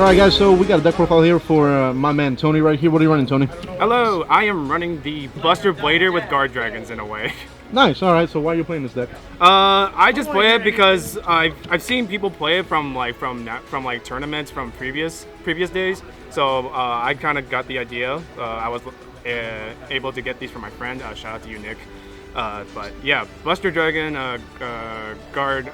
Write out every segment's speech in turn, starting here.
Alright guys, so we got a deck profile here for my man Tony right here. What are you running, Tony? Hello, I am running the Buster Blader with Guard Dragons in a way. Nice, alright, so why are you playing this deck? I just play it because I've seen people play it from tournaments from previous days. So I kind of got the idea. I was able to get these from my friend. Shout out to you, Nick. But yeah, Buster Dragon, Guard,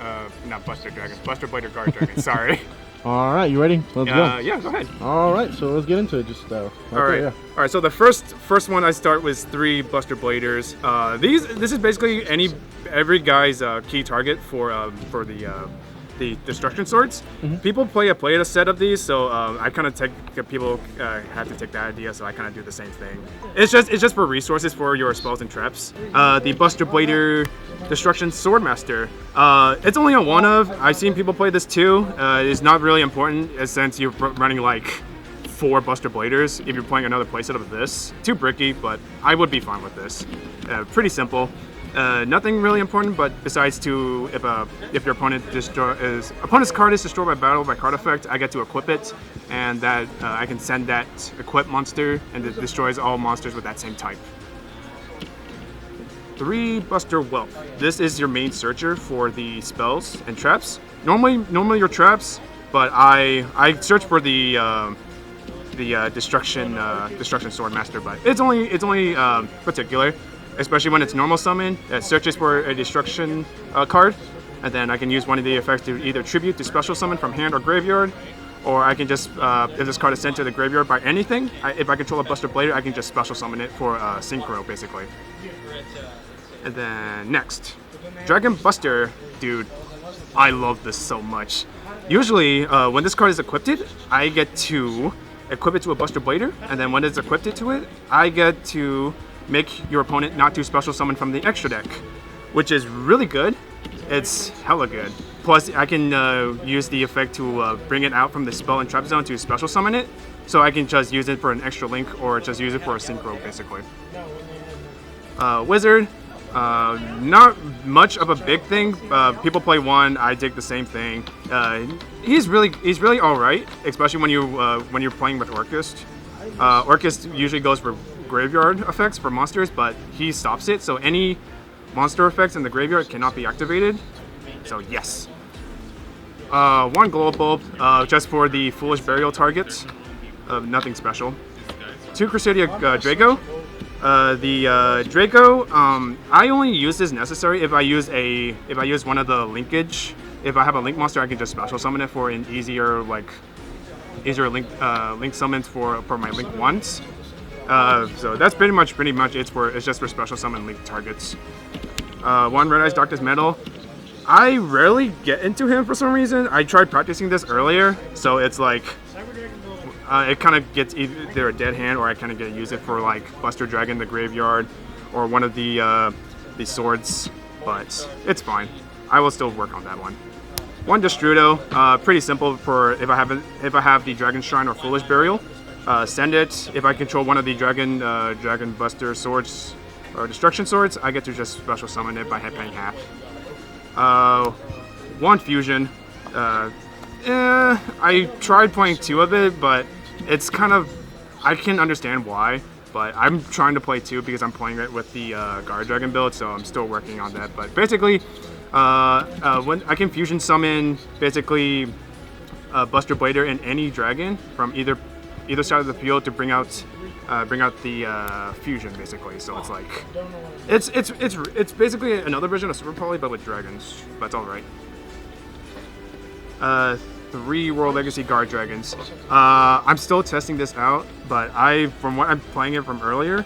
not Buster Dragon, Buster Blader Guard Dragon, sorry. Alright, you ready? Let's go. Yeah, go ahead. Alright, so let's get into it. Just Alright, so the first one I start with 3 Buster Bladers. This is basically every guy's key target for the Destruction Swords. People play a set of these, so I kind of people have to take that idea, so I kind of do the same thing. It's just for resources for your spells and traps. The Buster Blader Destruction Swordmaster. It's only a one of. I've seen people play this too. It's not really important since you're running like 4 Buster Bladers if you're playing another playset of this. Too bricky, but I would be fine with this. Pretty simple. Nothing really important, but besides if your opponent's card is destroyed by battle by card effect, I get to equip it, and that I can send that equip monster, and it destroys all monsters with that same type. 3 Buster Whelp. This is your main searcher for the spells and traps. Normally your traps, but I search for the Destruction Swordmaster, but it's only particular. Especially when it's normal summon, it searches for a destruction card, and then I can use one of the effects to either tribute to special summon from hand or graveyard, or I can just, if this card is sent to the graveyard by anything, if I control a Buster Blader, I can just special summon it for Synchro, basically. And then next, Dragon Buster. Dude, I love this so much. Usually, when this card is equipped, I get to equip it to a Buster Blader, and then when it's equipped to it, I get to make your opponent not do special summon from the extra deck, which is really good. It's hella good. Plus, I can use the effect to bring it out from the spell and trap zone to special summon it, so I can just use it for an extra link or just use it for a synchro, basically. Wizard, not much of a big thing. People play one. I dig the same thing. He's really all right, especially when you're playing with Orcust. Orcust usually goes for graveyard effects for monsters, but he stops it, so any monster effects in the graveyard cannot be activated. So yes. 1 Glow Bulb, just for the Foolish Burial targets. Nothing special. 2 Crusadia Draco. The Draco, I only use this necessary if I use one of the linkage. If I have a link monster, I can just special summon it for an easier link summons for my link ones. So that's pretty much it's just for special summon link targets. 1 Red Eyes Darkness Metal. I rarely get into him for some reason. I tried practicing this earlier, so it's like it kind of gets either a dead hand, or I kind of get to use it for like Buster Dragon, the graveyard, or one of the swords. But it's fine. I will still work on that one. 1 Destrudo. Pretty simple for if I have the Dragon Shrine or Foolish Burial. Send it. If I control one of the Dragon Buster Swords or Destruction Swords, I get to just special summon it by paying half. 1 Fusion. I tried playing 2 of it, but it's kind of, I can understand why, but I'm trying to play 2 because I'm playing it with the Guard Dragon build, so I'm still working on that. But basically, when I can fusion summon basically Buster Blader and any dragon from either side of the field to bring out the fusion, basically. So it's like it's basically another version of Super Poly, but with dragons. But it's all right. 3 World Legacy Guard Dragons. I'm still testing this out, but from what I'm playing it from earlier,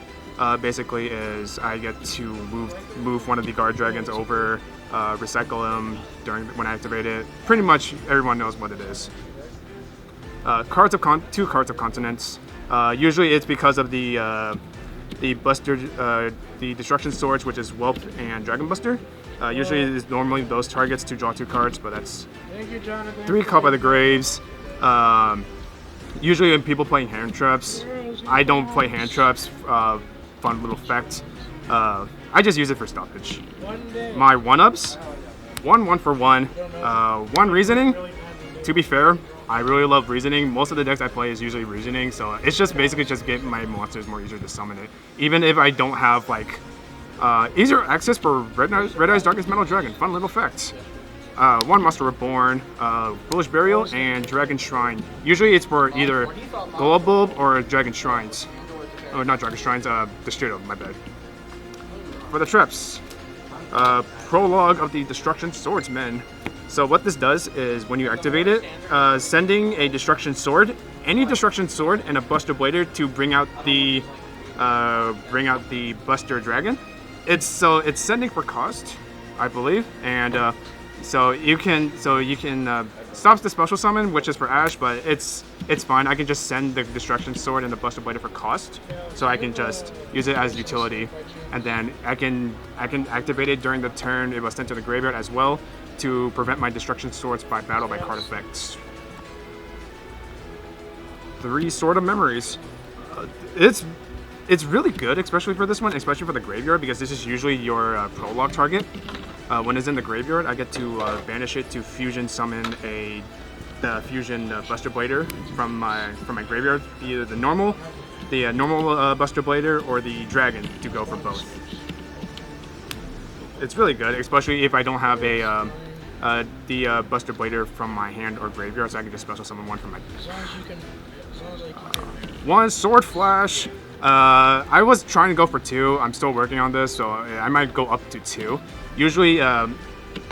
basically is I get to move one of the Guard Dragons over, recycle them when I activate it. Pretty much everyone knows what it is. 2 Cards of Continents. Usually it's because of the Buster, the Destruction Swords, which is Whelp and Dragon Buster. Usually it is normally those targets to draw 2 cards, but that's 3 Caught by the Graves. Usually when people playing hand traps, I don't play hand traps. Fun little fact. I just use it for stoppage. My 1-ups, 1 for 1. 1 Reasoning. to be fair, I really love reasoning. Most of the decks I play is usually reasoning, so it's just basically just getting my monsters more easier to summon it. Even if I don't have like easier access for Red Eyes Darkest Metal Dragon. Fun little fact. One Monster Reborn, Bullish Burial, and Dragon Shrine. Usually it's for either Glow Bulb or Dragon Shrines. Oh, not Dragon Shrines, Destroyer, my bad. For the traps, Prologue of the Destruction Swordsman. So what this does is when you activate it, sending a Destruction Sword, any Destruction Sword, and a Buster Blader to bring out the Buster Dragon. It's sending for cost, I believe, and so you can stops the special summon, which is for Ash, but it's fine. I can just send the Destruction Sword and the Buster Blader for cost, so I can just use it as utility, and then I can activate it during the turn it was sent to the graveyard as well to prevent my Destruction Swords by battle by card effects. 3 Sword of Memories. It's really good, especially for this one, especially for the graveyard, because this is usually your prologue target. When it's in the graveyard, I get to banish it to fusion summon the fusion Buster Blader from my graveyard, either the normal Buster Blader or the dragon to go for both. It's really good, especially if I don't have the Buster Blader from my hand or graveyard, so I can just special summon one from my. One Sword Flash. I was trying to go for 2. I'm still working on this, so I might go up to 2. Usually,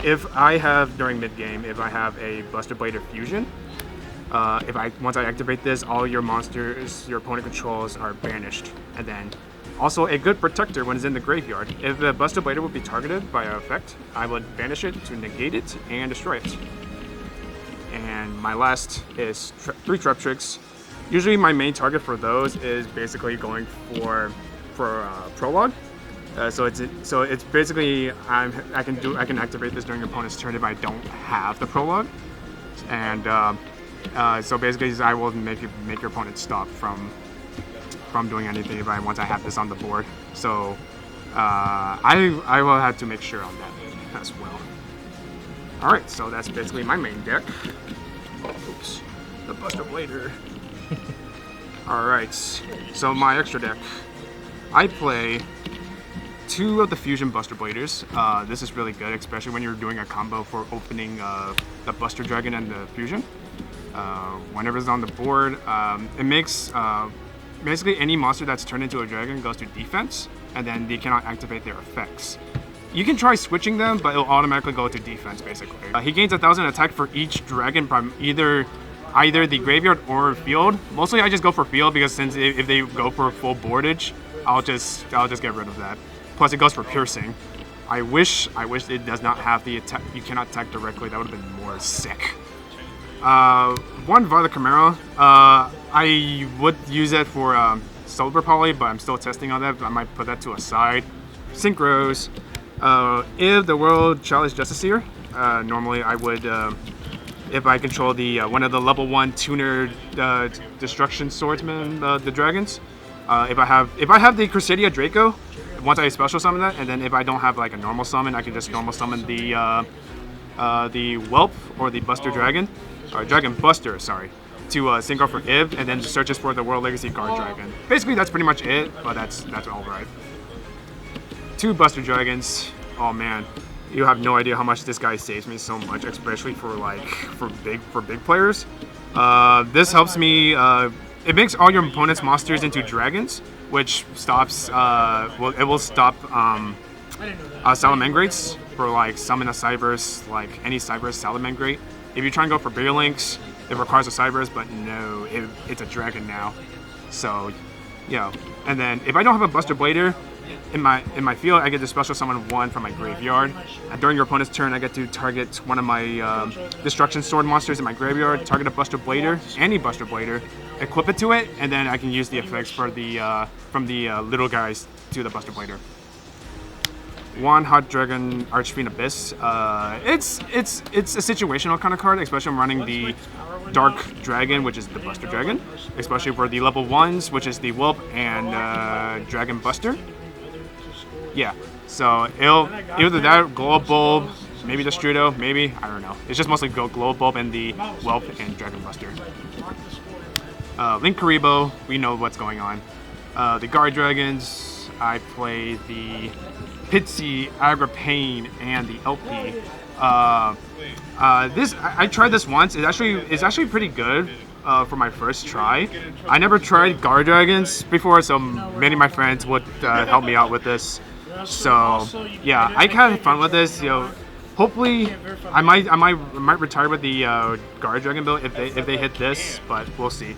if I have during mid game, if I have a Buster Blader fusion, once I activate this, all your monsters your opponent controls are banished, and then also a good protector when it's in the graveyard. If the Buster Blader would be targeted by an effect, I would banish it to negate it and destroy it. And my last is 3 Trap Tricks. Usually my main target for those is basically going for prologue. So it's basically I can activate this during your opponent's turn if I don't have the prologue, and so basically I will make your opponent stop from doing anything once I have this on the board. So I will have to make sure on that as well. All right, so that's basically my main deck. Oops, the Buster Blader. Alright, so my extra deck. I play 2 of the Fusion Buster Bladers. This is really good, especially when you're doing a combo for opening the Buster Dragon and the Fusion. Whenever it's on the board, it makes basically any monster that's turned into a dragon goes to defense, and then they cannot activate their effects. You can try switching them, but it'll automatically go to defense, basically. He gains 1,000 attack for each dragon from either the graveyard or field. Mostly I just go for field because since if they go for full boardage, I'll just get rid of that. Plus it goes for piercing. I wish it does not have the attack. You cannot attack directly. That would have been more sick. 1 Violet Chimera. I would use that for Solar Poly, but I'm still testing on that. I might put that to a side. Synchros. If the World Challenge Justiciar, normally I would. If I control the one of the level 1 tuner Destruction Swordsman, the dragons, if I have the Crusadia Draco, once I special summon that, and then if I don't have like a normal summon, I can just normal summon the Whelp or the Buster Dragon, or Dragon Buster, sorry, to synchro for Ib, and then just searches for the World Legacy Guard Dragon. Basically, that's pretty much it, but that's all right. 2 Buster Dragons. Oh man. You have no idea how much this guy saves me so much, especially for big players. This helps me. It makes all your opponent's monsters into dragons, which stops. It will stop Salamangrates for like summon a Cyberse, like any Cyberse Salamangrate. If you try and go for bigger links, it requires a Cyberse, but no, it's a dragon now. So, yeah. And then if I don't have a Buster Blader. In my field, I get to special summon 1 from my graveyard. And during your opponent's turn, I get to target one of my Destruction Sword monsters in my graveyard, target a Buster Blader, any Buster Blader, equip it to it, and then I can use the effects for from the little guys to the Buster Blader. 1 Hot Dragon Archfiend Abyss. It's a situational kind of card, especially I'm running the Dark Dragon, which is the Buster Dragon, especially for the level 1s, which is the Whelp and Dragon Buster. Yeah, so it'll either that Glow Bulb, maybe the Strudo, maybe, I don't know. It's just mostly Glow Bulb and the Whelp and Dragon Buster. Link Karibo, we know what's going on. The Guard Dragons, I play the Pitsy, Agripane, and the LP. I tried this once. It's actually pretty good for my first try. I never tried Guard Dragons before, so many of my friends would help me out with this. So yeah, I kind of had fun with this. Hopefully, I might retire with the Guard Dragon build if they hit this, but we'll see.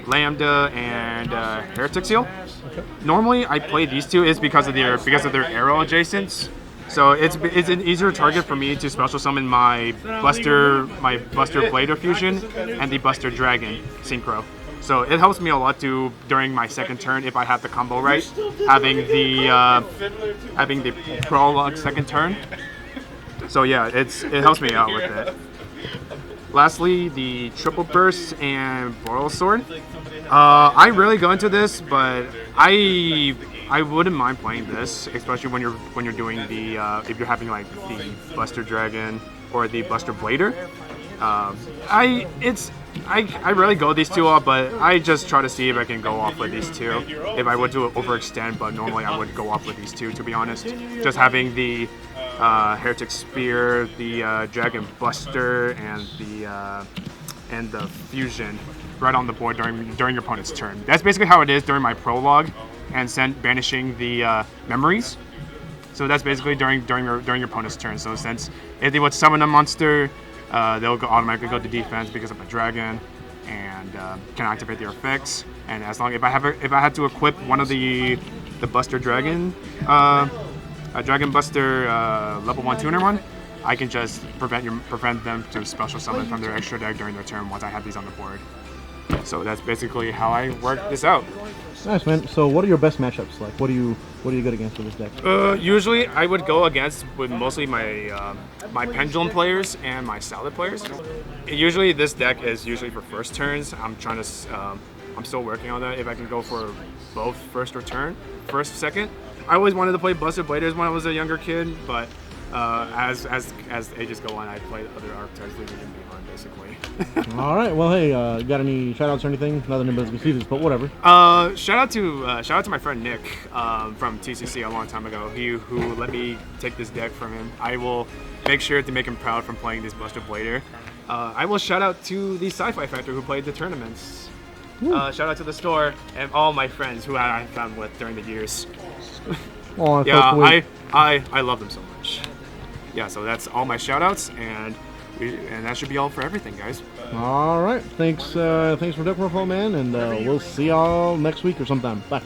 Lambda and Heretic Seal. Normally, I play these two is because of their arrow adjacents. So it's an easier target for me to special summon my Buster Blader Fusion and the Buster Dragon Synchro. So it helps me a lot during my second turn if I have the combo right, having the prologue second turn. So yeah, it helps me out with it. Lastly, the Triple Burst and Boral Sword. I really go into this, but I wouldn't mind playing this, especially when you're doing the if you're having like the Buster Dragon or the Buster Blader. I rarely go these two off, but I just try to see if I can go off with these two. If I would to overextend, but normally I would go off with these two, to be honest. Just having the Heretic Spear, the Dragon Buster, and the Fusion right on the board during your opponent's turn. That's basically how it is during my prologue, and banishing the memories. So that's basically during your opponent's turn. So since if they would summon a monster, they'll automatically go to defense because of a dragon, and can activate their effects. And as long if I had to equip one of the Buster Dragon, a Dragon Buster level 1 tuner one, I can just prevent them to special summon from their extra deck during their turn once I have these on the board. So that's basically how I work this out. Nice, man. So what are your best matchups like? What are you good against with this deck? Usually I would go against with mostly my my Pendulum players and my Salad players. Usually this deck is usually for first turns. I'm still working on that. If I can go for both first, second. I always wanted to play Buster Bladers when I was a younger kid, but as ages go on, I play other archetypes leaving and beyond, basically. All right. Well, hey, got any shoutouts or anything? Nothing about the but whatever. Shout out to my friend Nick from TCC a long time ago. Who let me take this deck from him. I will make sure to make him proud from playing this Buster Blader. I will shout out to the Sci-Fi Factor who played the tournaments. Shout out to the store and all my friends who I've found with during the years. Oh, yeah, I love them so much. Yeah, so that's all my shout outs, and that should be all for everything, guys. All right. Thanks for Deck Profile, man, and we'll see y'all next week or sometime. Bye.